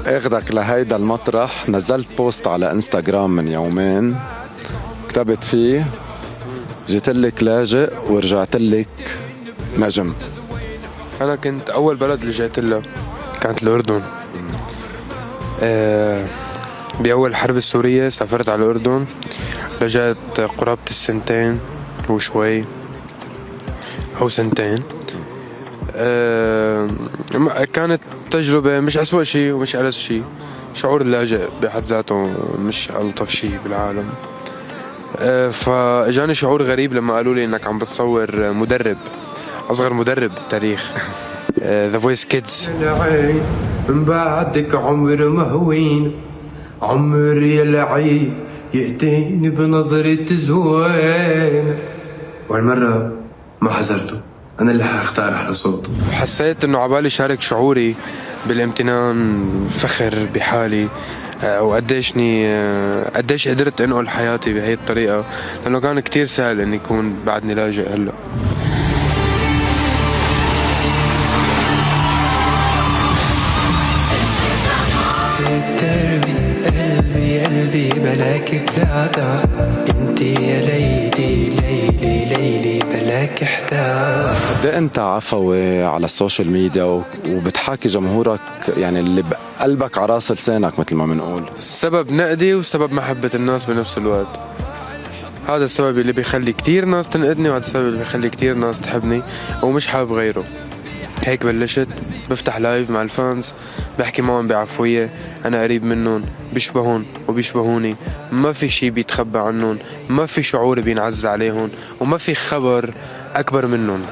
اخدك لهيدا المطرح. نزلت بوست على انستغرام من يومين كتبت فيه جيت لك لاجئ ورجعت لك نجم. انا كنت اول بلد لجيت لها كانت الاردن. باول الحرب السوريه سافرت على الاردن، رجعت قرابه السنتين وشوي او سنتين. كانت تجربه مش اسوأ شيء ومش ألذ شيء. شعور اللاجئ بحد ذاته مش ألطف شيء بالعالم. فاجاني شعور غريب لما قالوا لي انك عم بتصور مدرب، اصغر مدرب بالتاريخ، ذا فويس كيدز. من بعدك عمر مهوين، عمر يا لعيب يأتيني بنظرة زوين، والمرة ما حذرته، أنا اللي حاختار أحلى صوت. حسيت انه عبالي شارك شعوري بالامتنان، فخر بحالي، قديش قدرت انقل حياتي بهي الطريقة، لانه كان كتير سهل اني يكون بعدني لاجئ هلا. قلبي بلاك بلادا، انتي يا ليلي ليلي ليلي بلاك احتار. قد ايه انت عفوي على السوشيال ميديا وبتحاكي جمهورك يعني اللي بقلبك على راس لسانك مثل ما بنقول؟ السبب نقدي وسبب محبة الناس بنفس الوقت. هذا السبب اللي بيخلي كتير ناس تنقدني، وهذا السبب اللي بيخلي كتير ناس تحبني ومش حابب غيره. هيك بلشت بفتح لايف مع الفانز، بحكي معهم بعفوية، أنا قريب منهم، بيشبهون وبيشبهوني، ما في شي بيتخبى عنهم، ما في شعور بينعز عليهم، وما في خبر أكبر منهم.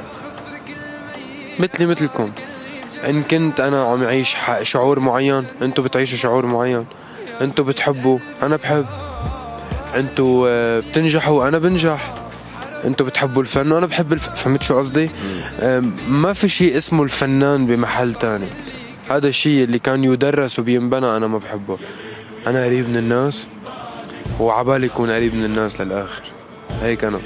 مثلي مثلكم، إن كنت أنا عم أعيش شعور معين، أنتوا بتعيشوا شعور معين. أنتوا بتحبوا، أنا بحب. أنتوا بتنجحوا، أنا بنجح. انتوا بتحبوا الفن وانا بحب فهمت شو قصدي؟ ما في شيء اسمه الفنان بمحل تاني. هذا الشيء اللي كان يدرس وبينبنى انا ما بحبه. انا قريب من الناس وعبالي يكون قريب من الناس للاخر. هيك انا.